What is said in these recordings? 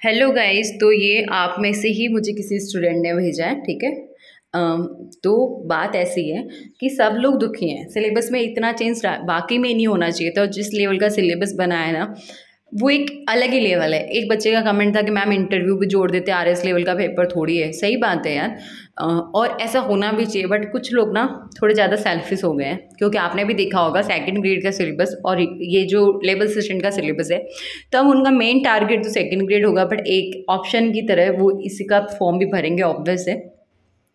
Hello guys. तो ये आप में से ही मुझे किसी स्टूडेंट ने भेजा है, ठीक है। तो बात ऐसी है कि सब लोग दुखी हैं, सिलेबस में इतना चेंज बाकी में नहीं होना चाहिए था। और जिस लेवल का सिलेबस बना है ना, वो एक अलग ही लेवल है। एक बच्चे का कमेंट था कि मैम इंटरव्यू भी जोड़ देते, आरएस लेवल का पेपर थोड़ी है। सही बात है यार। और ऐसा होना भी चाहिए, बट कुछ लोग ना थोड़े ज़्यादा सेल्फिश हो गए हैं। क्योंकि आपने भी देखा होगा सेकंड ग्रेड का सिलेबस और ये जो लेवल असिस्टेंट का सिलेबस है, तब उनका मेन टारगेट तो सेकंड ग्रेड होगा, बट एक ऑप्शन की तरह वो इसी का फॉर्म भी भरेंगे, ऑब्वियस है,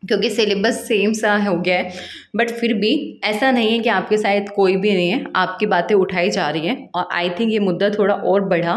क्योंकि सिलेबस सेम सा हो गया है। बट फिर भी ऐसा नहीं है कि आपके साथ कोई भी नहीं है, आपकी बातें उठाई जा रही हैं। और आई थिंक ये मुद्दा थोड़ा और बढ़ा।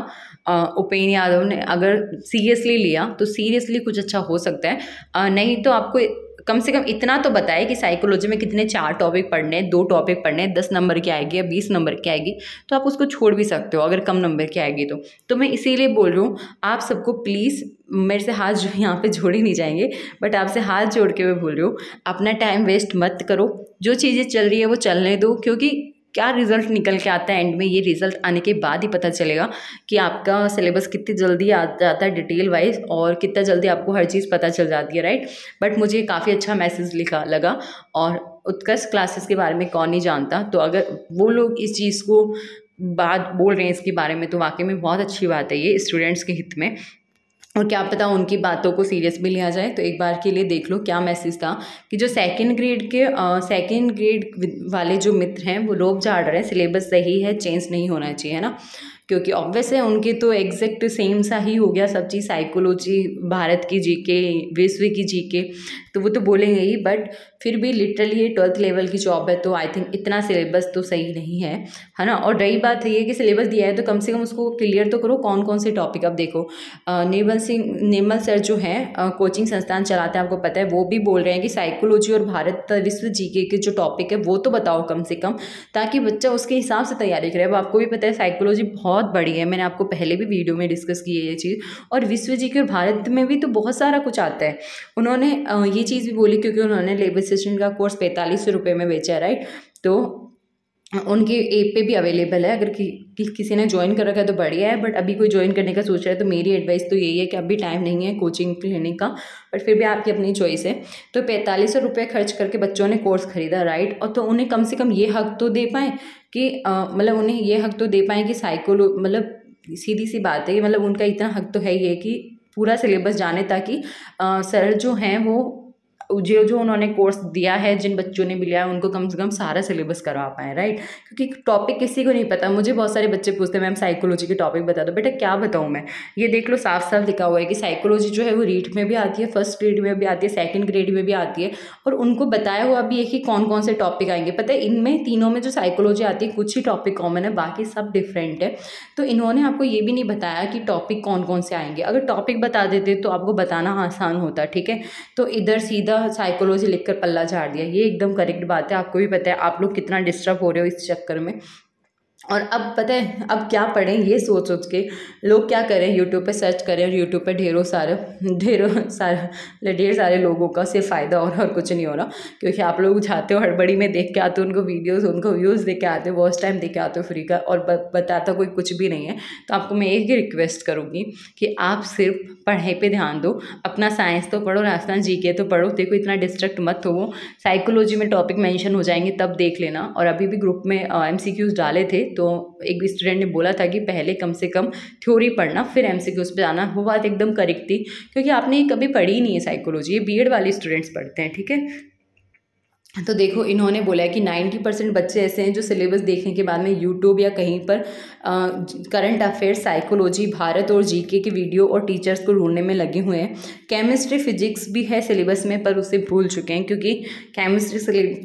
उपेंद्र यादव ने अगर सीरियसली लिया तो सीरियसली कुछ अच्छा हो सकता है। नहीं तो आपको कम से कम इतना तो बताए कि साइकोलॉजी में कितने 4 टॉपिक पढ़ने हैं, 2 टॉपिक पढ़ने हैं, 10 नंबर की आएगी या 20 नंबर की आएगी, तो आप उसको छोड़ भी सकते हो अगर कम नंबर की आएगी तो मैं इसीलिए बोल रही हूँ आप सबको प्लीज़, मेरे से हाथ जो यहाँ पे जोड़े नहीं जाएंगे, बट आपसे हाथ जोड़ के मैं बोल रही हूँ, अपना टाइम वेस्ट मत करो। जो चीज़ें चल रही है वो चलने दो, क्योंकि क्या रिजल्ट निकल के आता है एंड में, ये रिजल्ट आने के बाद ही पता चलेगा कि आपका सिलेबस कितनी जल्दी आ जाता है डिटेल वाइज, और कितना जल्दी आपको हर चीज़ पता चल जाती है, राइट। बट मुझे काफ़ी अच्छा मैसेज लिखा लगा। और उत्कर्ष क्लासेस के बारे में कौन नहीं जानता, तो अगर वो लोग इस चीज़ को बात बोल रहे हैं इसके बारे में, तो वाकई में बहुत अच्छी बात है ये स्टूडेंट्स के हित में। और क्या पता उनकी बातों को सीरियस भी लिया जाए। तो एक बार के लिए देख लो क्या मैसेज था कि जो सेकंड ग्रेड वाले जो मित्र हैं वो लोग झाड़ रहे हैं सिलेबस सही है, चेंज नहीं होना चाहिए, है ना। क्योंकि ऑब्वियस है उनके तो एग्जैक्ट सेम सा ही हो गया सब चीज़, साइकोलॉजी, भारत की जीके, विश्व की जीके, तो वो तो बोलेंगे ही। बट फिर भी लिटरली ये 12th लेवल की जॉब है, तो आई थिंक इतना सिलेबस तो सही नहीं है ना। और रही बात ये कि सिलेबस दिया है तो कम से कम उसको क्लियर तो करो, कौन कौन से टॉपिक। अब देखो निर्मल सर जो हैं कोचिंग संस्थान चलाते हैं, आपको पता है, वो भी बोल रहे हैं कि साइकोलॉजी और भारत विश्व जीके के जो टॉपिक है वो तो बताओ कम से कम, ताकि बच्चा उसके हिसाब से तैयारी करे। अब आपको भी पता है साइकोलॉजी बहुत बड़ी है, मैंने आपको पहले भी वीडियो में डिस्कस की है ये चीज़। और विश्व जीके और भारत में भी तो बहुत सारा कुछ आता है। उन्होंने ये चीज़ भी बोली, क्योंकि उन्होंने लेबर असिस्टेंट का कोर्स 4500 रुपये में बेचा है, राइट। तो उनके ऐप पे भी अवेलेबल है, अगर किसी ने ज्वाइन कर रखा है तो बढ़िया है। बट अभी कोई ज्वाइन करने का सोच रहा है तो मेरी एडवाइस तो यही है कि अभी टाइम नहीं है कोचिंग लेने का, बट फिर भी आपकी अपनी चॉइस है। तो 4500 रुपये खर्च करके बच्चों ने कोर्स खरीदा, राइट। और तो उन्हें कम से कम ये हक तो दे पाएँ कि मतलब उन्हें ये हक तो दे पाएँ कि मतलब सीधी सी बात है कि मतलब उनका इतना हक तो है ही है कि पूरा सिलेबस जाने, ताकि सर जो हैं वो जो उन्होंने कोर्स दिया है, जिन बच्चों ने भी लिया है, उनको कम से कम सारा सिलेबस करवा पाएँ, राइट। क्योंकि टॉपिक किसी को नहीं पता। मुझे बहुत सारे बच्चे पूछते हैं मैम साइकोलॉजी के टॉपिक बता दो। बेटा क्या बताऊँ मैं, ये देख लो साफ साफ लिखा हुआ है कि साइकोलॉजी जो है वो रीट में भी आती है, फर्स्ट ग्रेड में भी आती है, सेकंड ग्रेड में भी आती है। और उनको बताया हुआ भी है कि कौन कौन से टॉपिक आएंगे। पता है इनमें तीनों में जो साइकोलॉजी आती है कुछ ही टॉपिक कॉमन है, बाकी सब डिफरेंट है। तो इन्होंने आपको ये भी नहीं बताया कि टॉपिक कौन कौन से आएंगे। अगर टॉपिक बता देते तो आपको बताना आसान होता, ठीक है। तो इधर सीधा साइकोलॉजी लिखकर पल्ला झाड़ दिया, ये एकदम करेक्ट बात है। आपको भी पता है आप लोग कितना डिस्टर्ब हो रहे हो इस चक्कर में। और अब पता है अब क्या पढ़ें, ये सोच सोच के लोग क्या करें, यूट्यूब पे सर्च करें, और यूट्यूब पे ढेर सारे लोगों का सिर्फ फ़ायदा हो रहा है और कुछ नहीं हो रहा। क्योंकि आप लोग चाहते हो हड़बड़ी में देख के आते हो उनको वीडियोज़, उनको व्यूज़ देख के आते हो, वॉच टाइम देख के आते हो फ्री का, और बताता कोई कुछ भी नहीं है। तो आपको मैं एक ही रिक्वेस्ट करूँगी कि आप सिर्फ पढ़ाई पे ध्यान दो, अपना साइंस तो पढ़ो, राजस्थान जीके तो पढ़ो। देखो इतना डिस्ट्रैक्ट मत हो, साइकोलॉजी में टॉपिक मेंशन हो जाएंगे तब देख लेना। और अभी भी ग्रुप में MCQs डाले थे, तो एक स्टूडेंट ने बोला था कि पहले कम से कम थ्योरी पढ़ना फिर MCQs पे जाना। वो बात एकदम करेक्ट थी, क्योंकि आपने कभी पढ़ी ही नहीं है साइकोलॉजी, ये बीएड वाले स्टूडेंट्स पढ़ते हैं, ठीक है। तो देखो इन्होंने बोला है कि 90% बच्चे ऐसे हैं जो सिलेबस देखने के बाद में यूट्यूब या कहीं पर करंट अफेयर्स, साइकोलॉजी, भारत और जीके की वीडियो और टीचर्स को ढूंढने में लगे हुए हैं। केमिस्ट्री फिजिक्स भी है सिलेबस में, पर उसे भूल चुके हैं, क्योंकि केमिस्ट्री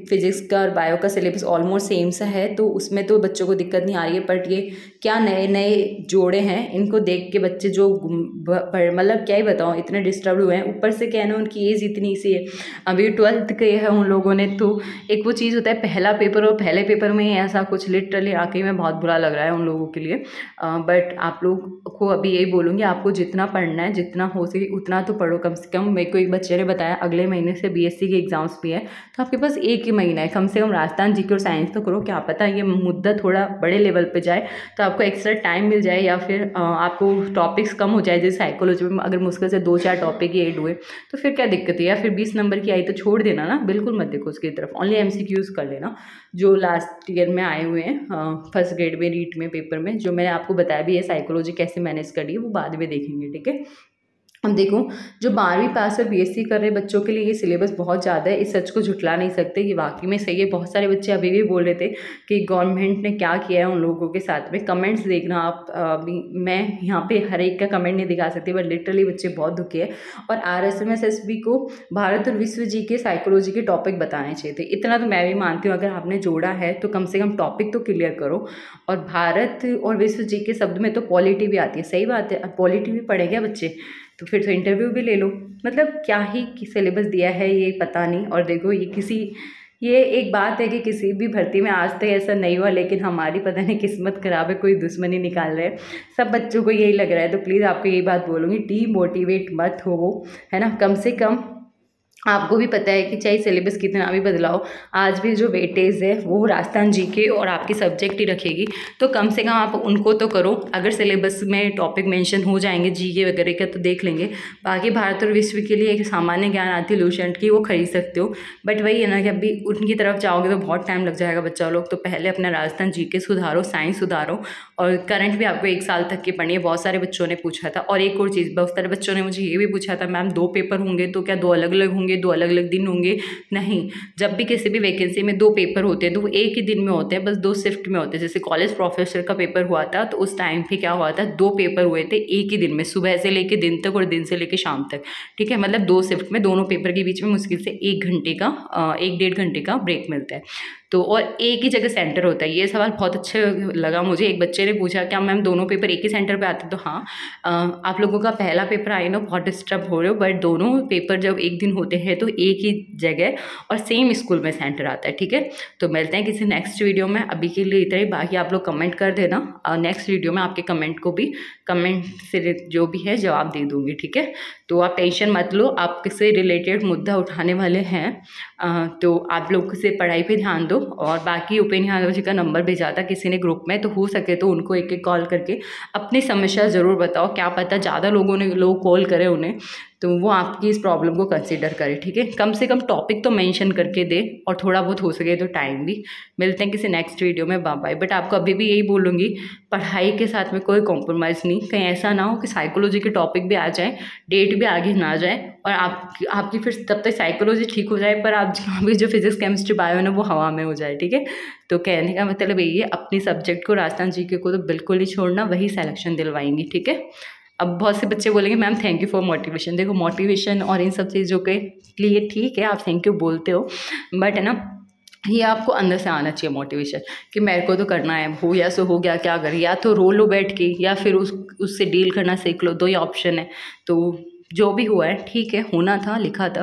फिजिक्स का और बायो का सिलेबस ऑलमोस्ट सेम सा है, तो उसमें तो बच्चों को दिक्कत नहीं आ रही है। बट ये क्या नए नए जोड़े हैं, इनको देख के बच्चे जो मतलब क्या ही बताऊँ, इतने डिस्टर्ब हुए हैं। ऊपर से क्या है ना, उनकी एज इतनी सी है, अभी 12th के है उन लोगों ने, तो एक वो चीज़ होता है पहला पेपर, और पहले पेपर में ही ऐसा कुछ लिटरली आके में बहुत बुरा लग रहा है उन लोगों के लिए। बट आप लोग को अभी यही बोलूँगी, आपको जितना पढ़ना है, जितना हो सके उतना तो पढ़ो कम से कम। मेरे को एक बच्चे ने बताया अगले महीने से बीएससी के एग्ज़ाम्स भी है, तो आपके पास एक ही महीना है, कम से कम राजस्थान जीके और साइंस तो करो। क्या पता ये मुद्दा थोड़ा बड़े लेवल पे जाए तो आपको एक्स्ट्रा टाइम मिल जाए, या फिर आपको टॉपिक्स कम हो जाए। जैसे साइकोलॉजी में अगर मुश्किल से 2-4 टॉपिक ही ऐड हुए तो फिर क्या दिक्कत है, या फिर 20 नंबर की आई तो छोड़ देना ना, बिल्कुल मत देखो उसकी तरफ, ओनली एमसीक्यूज़ कर लेना जो लास्ट ईयर में आए हुए हैं फर्स्ट ग्रेड में रीट में पेपर में। जो मैंने आपको बताया भी है साइकोलॉजी कैसे मैनेज करी है, वो बाद में देखेंगे, ठीक है। अब देखो, जो 12वीं पास और बीएससी कर रहे बच्चों के लिए ये सिलेबस बहुत ज़्यादा है, इस सच को झुटला नहीं सकते, ये वाकई में सही है। बहुत सारे बच्चे अभी भी बोल रहे थे कि गवर्नमेंट ने क्या किया है उन लोगों के साथ में। कमेंट्स देखना आप, अभी मैं यहाँ पे हर एक का कमेंट नहीं दिखा सकती, बट लिटरली बच्चे बहुत दुखी है। और RSMSSB को भारत और विश्व जी के साइकोलॉजी के टॉपिक बताने चाहिए थे। इतना तो मैं भी मानती हूँ, अगर आपने जोड़ा है तो कम से कम टॉपिक तो क्लियर करो। और भारत और विश्व जी के शब्द में तो पॉलिटी भी आती है, सही बात है, पॉलिटी भी पढ़े क्या बच्चे, तो फिर तो इंटरव्यू भी ले लो। मतलब क्या ही सिलेबस दिया है ये पता नहीं। और देखो ये एक बात है कि किसी भी भर्ती में आज तक ऐसा नहीं हुआ, लेकिन हमारी पता नहीं किस्मत खराब है, कोई दुश्मनी निकाल रहे हैं। सब बच्चों को यही लग रहा है, तो प्लीज़ आपको यही बात बोलूँगी, डीमोटिवेट मत हो, है ना। कम से कम आपको भी पता है कि चाहे सिलेबस कितना भी बदलाओ, आज भी जो वेटेज है वो राजस्थान जीके और आपकी सब्जेक्ट ही रखेगी, तो कम से कम आप उनको तो करो। अगर सिलेबस में टॉपिक मेंशन हो जाएंगे जीके वगैरह का तो देख लेंगे, बाकी भारत और विश्व के लिए एक सामान्य ज्ञान आती है लूसेंट की, वो खरीद सकते हो। बट वही है ना कि अभी उनकी तरफ जाओगे तो बहुत टाइम लग जाएगा बच्चा लोग, तो पहले अपना राजस्थान जीके सुधारो, साइंस सुधारो, और करंट भी आपको 1 साल तक की पढ़नी है। बहुत सारे बच्चों ने पूछा था। और एक और चीज़, बहुत सारे बच्चों ने मुझे ये भी पूछा था, मैम 2 पेपर होंगे तो क्या 2 अलग अलग होंगे, 2 अलग अलग दिन होंगे? नहीं, जब भी किसी भी वैकेंसी में 2 पेपर होते हैं तो वो एक ही दिन में होते हैं, बस 2 शिफ्ट में होते हैं। जैसे कॉलेज प्रोफेसर का पेपर हुआ था तो उस टाइम पे क्या हुआ था, 2 पेपर हुए थे एक ही दिन में, सुबह से लेके दिन तक और दिन से लेके शाम तक, ठीक है। मतलब 2 शिफ्ट में, दोनों पेपर के बीच में मुश्किल से 1 घंटे का 1-1.5 घंटे का ब्रेक मिलता है, तो और एक ही जगह सेंटर होता है। ये सवाल बहुत अच्छा लगा मुझे। एक बच्चे ने पूछा क्या मैम दोनों पेपर एक ही सेंटर पे आते हैं? तो हाँ, आप लोगों का पहला पेपर आए ना, बहुत डिस्टर्ब हो रहे हो, बट दोनों पेपर जब एक दिन होते हैं तो एक ही जगह और सेम स्कूल में सेंटर आता है, ठीक है। तो मिलते हैं किसी नेक्स्ट वीडियो में, अभी के लिए इतना ही। बाकी आप लोग कमेंट कर देना, नेक्स्ट वीडियो में आपके कमेंट को भी, कमेंट से जो भी है जवाब दे दूँगी, ठीक है। तो आप टेंशन मत लो, आपसे रिलेटेड मुद्दा उठाने वाले हैं, तो आप लोग से पढ़ाई पे ध्यान दो। और बाकी ओपिनियन यादव जी का नंबर भेजा था किसी ने ग्रुप में, तो हो सके तो उनको एक एक कॉल करके अपनी समस्या ज़रूर बताओ। क्या पता ज़्यादा लोग कॉल करें उन्हें, तो वो आपकी इस प्रॉब्लम को कंसीडर करें, ठीक है। कम से कम टॉपिक तो मेंशन करके दे, और थोड़ा बहुत हो सके तो टाइम भी। मिलते हैं किसी नेक्स्ट वीडियो में, बाय बाय। बट आपको अभी भी यही बोलूँगी, पढ़ाई के साथ में कोई कॉम्प्रोमाइज़ नहीं, कहीं ऐसा ना हो कि साइकोलॉजी के टॉपिक भी आ जाए, डेट भी आगे ना जाए, और आपकी फिर तब तक साइकोलॉजी ठीक हो जाए, पर आपकी जो फिजिक्स केमिस्ट्री बायो है ना वो हवा में हो जाए, ठीक है। तो कहने का मतलब यही है, अपनी सब्जेक्ट को, राजस्थान जीके को तो बिल्कुल ही छोड़ना, वही सिलेक्शन दिलवाएंगी, ठीक है। अब बहुत से बच्चे बोलेंगे ma'am thank you for motivation. देखो, मोटिवेशन और इन सब चीज़ों के लिए ठीक है आप थैंक यू बोलते हो, बट है ना, ये आपको अंदर से आना चाहिए मोटिवेशन, कि मेरे को तो करना है, हो या सो हो गया, क्या करें, या तो रो लो बैठ के, या फिर उससे डील करना सीख लो, 2 ही ऑप्शन है। तो जो भी हुआ है ठीक है, होना था, लिखा था,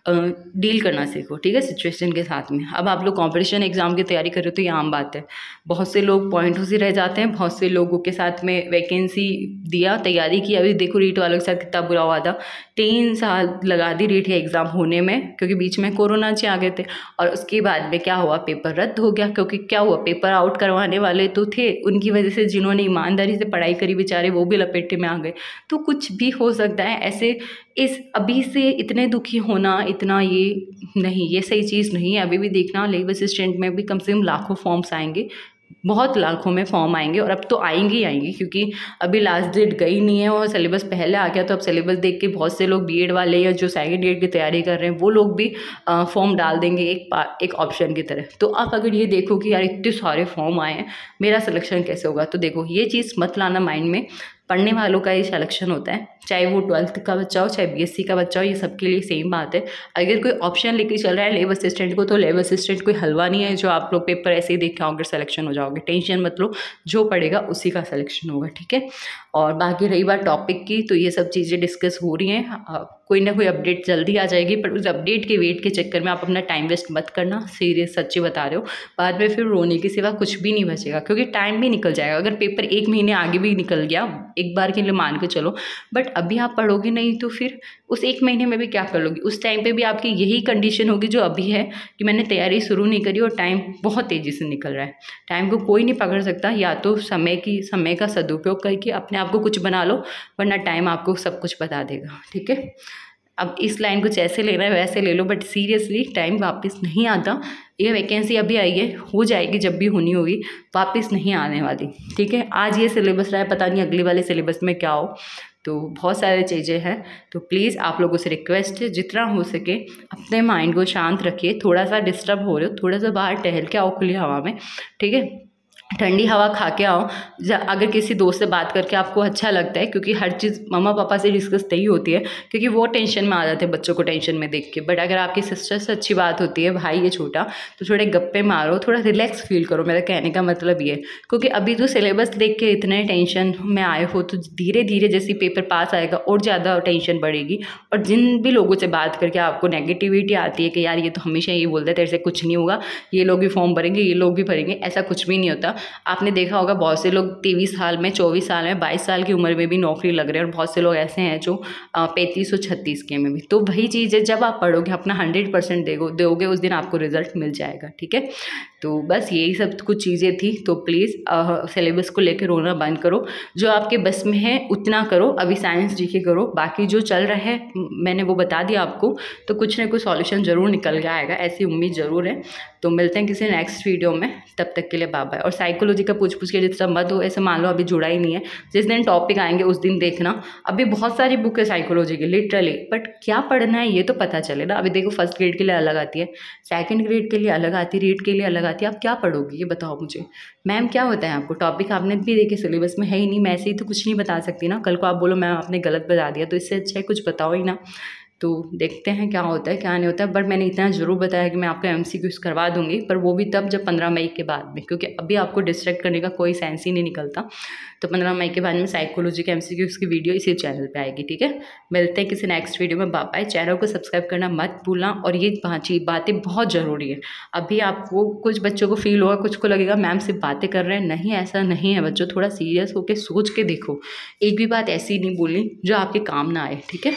डील करना सीखो, ठीक है, सिचुएशन के साथ में। अब आप लोग कंपटीशन एग्ज़ाम की तैयारी कर रहे हो तो ये आम बात है, बहुत से लोग पॉइंटों से रह जाते हैं, बहुत से लोगों के साथ में वैकेंसी दिया, तैयारी की, अभी देखो रीट वालों के साथ कितना बुरा हुआ था, 3 साल लगा दी रीट के एग्ज़ाम होने में, क्योंकि बीच में कोरोना से आ गए थे। और उसके बाद में क्या हुआ, पेपर रद्द हो गया, क्योंकि क्या हुआ, पेपर आउट करवाने वाले तो थे, उनकी वजह से जिन्होंने ईमानदारी से पढ़ाई करी बेचारे वो भी लपेटे में आ गए। तो कुछ भी हो सकता है ऐसे, इस अभी से इतने दुखी होना, इतना ये नहीं, ये सही चीज़ नहीं है। अभी भी देखना लेबर असिस्टेंट में भी कम से कम लाखों फॉर्म्स आएंगे, बहुत लाखों में फॉर्म आएंगे, और अब तो आएंगे ही आएंगे, क्योंकि अभी लास्ट डेट गई नहीं है और सिलेबस पहले आ गया। तो अब सिलेबस देख के बहुत से लोग बीएड वाले या जो सेकंड ईयर की तैयारी कर रहे हैं वो लोग भी फॉर्म डाल देंगे एक ऑप्शन की तरह। तो आप अगर ये देखो कि यार इतने सारे फॉर्म आए हैं, मेरा सिलेक्शन कैसे होगा, तो देखो ये चीज़ मत लाना माइंड में, पढ़ने वालों का ही सिलेक्शन होता है, चाहे वो 12th का बच्चा हो, चाहे BSc का बच्चा हो, ये सबके लिए सेम बात है। अगर कोई ऑप्शन लेके चल रहा है लैब असिस्टेंट को, तो लैब असिस्टेंट कोई हलवा नहीं है जो आप लोग पेपर ऐसे ही देख के आओगे सिलेक्शन हो जाओगे। टेंशन मत लो, जो पढ़ेगा उसी का सिलेक्शन होगा, ठीक है। और बाकी रही बात टॉपिक की, तो ये सब चीज़ें डिस्कस हो रही हैं, कोई ना कोई अपडेट जल्दी आ जाएगी, पर उस अपडेट के वेट के चक्कर में आप अपना टाइम वेस्ट मत करना। सीरियस सच्ची बता रहे हो, बाद में फिर रोने के सिवा कुछ भी नहीं बचेगा, क्योंकि टाइम भी निकल जाएगा। अगर पेपर 1 महीने आगे भी निकल गया, एक बार के लिए मान के चलो, बट अभी आप पढ़ोगे नहीं तो फिर उस 1 महीने में भी क्या कर लोगी? उस टाइम पे भी आपकी यही कंडीशन होगी जो अभी है कि मैंने तैयारी शुरू नहीं करी और टाइम बहुत तेज़ी से निकल रहा है। टाइम को कोई नहीं पकड़ सकता, या तो समय का सदुपयोग करके अपने आप को कुछ बना लो, वरना टाइम आपको सब कुछ बता देगा, ठीक है। अब इस लाइन कुछ ऐसे लेना है वैसे ले लो, बट सीरियसली टाइम वापस नहीं आता। ये वैकेंसी अभी आई है, हो जाएगी जब भी होनी होगी, वापस नहीं आने वाली, ठीक है। आज ये सिलेबस रहा है, पता नहीं अगले वाले सिलेबस में क्या हो, तो बहुत सारे चीज़ें हैं। तो प्लीज़ आप लोगों से रिक्वेस्ट है, जितना हो सके अपने माइंड को शांत रखिए। थोड़ा सा डिस्टर्ब हो रहे हो, थोड़ा सा बाहर टहल के आओ खुली हवा में, ठीक है। ठंडी हवा खा के आओ। अगर किसी दोस्त से बात करके आपको अच्छा लगता है, क्योंकि हर चीज़ मम्मा पापा से डिस्कस नहीं होती है, क्योंकि वो टेंशन में आ जाते हैं बच्चों को टेंशन में देख के। बट अगर आपकी सिस्टर से अच्छी बात होती है, भाई है छोटा, तो थोड़े गप्पे मारो, थोड़ा रिलैक्स फील करो। मेरा कहने का मतलब ये, क्योंकि अभी तो सिलेबस देख के इतने टेंशन में आए हो, तो धीरे धीरे जैसे पेपर पास आएगा और ज़्यादा टेंशन बढ़ेगी। और जिन भी लोगों से बात करके आपको नेगेटिविटी आती है कि यार ये तो हमेशा ये बोलते हैं तेरे से कुछ नहीं होगा, ये लोग भी फॉर्म भरेंगे, ये लोग भी भरेंगे, ऐसा कुछ भी नहीं होता। आपने देखा होगा बहुत से लोग 23 साल में, 24 साल में, 22 साल की उम्र में भी नौकरी लग रहे हैं, और बहुत से लोग ऐसे हैं जो 35 और 36 के में भी। तो वही चीज़ है, जब आप पढ़ोगे अपना 100% दोगे, उस दिन आपको रिजल्ट मिल जाएगा, ठीक है। तो बस यही सब कुछ चीज़ें थी। तो प्लीज़ सिलेबस को लेकर रोना बंद करो, जो आपके बस में है उतना करो। अभी साइंस जीके करो, बाकी जो चल रहा है मैंने वो बता दिया आपको, तो कुछ ना कुछ सॉल्यूशन ज़रूर निकल के आएगा, ऐसी उम्मीद ज़रूर है। तो मिलते हैं किसी नेक्स्ट वीडियो में, तब तक के लिए बाय बाय। और साइकोलॉजी का पूछ के जितना मत हो, ऐसे मान लो अभी जुड़ा ही नहीं है, जिस दिन टॉपिक आएंगे उस दिन देखना। अभी बहुत सारी बुक है साइकोलॉजी की लिटरली, बट क्या पढ़ना है ये तो पता चले ना। अभी देखो फर्स्ट ग्रेड के लिए अलग आती है, सेकंड ग्रेड के लिए अलग आती है, रीड के लिए अलग आती है। आप क्या पढ़ोगे ये बताओ मुझे। मैम क्या होता है आपको, टॉपिक आपने भी देखे सिलेबस में है ही नहीं, मैं ऐसे ही तो कुछ नहीं बता सकती ना। कल को आप बोलो मैम आपने गलत बता दिया, तो इससे अच्छा है कुछ बताओ ही ना। तो देखते हैं क्या होता है क्या नहीं होता है, बट मैंने इतना ज़रूर बताया कि मैं आपका MCQs करवा दूंगी, पर वो भी तब जब 15 मई के बाद में, क्योंकि अभी आपको डिस्ट्रैक्ट करने का कोई सेंस ही नहीं निकलता। तो 15 मई के बाद में साइकोलॉजी के MCQs की वीडियो इसी चैनल पे आएगी, ठीक है। मिलते हैं किसी नेक्स्ट वीडियो में, बाय बाय। चैनल को सब्सक्राइब करना मत भूलना, और ये बातें बहुत ज़रूरी है। अभी आपको कुछ बच्चों को फील होगा, कुछ को लगेगा मैम सिर्फ बातें कर रहे हैं, नहीं ऐसा नहीं है बच्चों, थोड़ा सीरियस होकर सोच के देखो। एक भी बात ऐसी नहीं बोलनी जो आपके काम ना आए, ठीक है।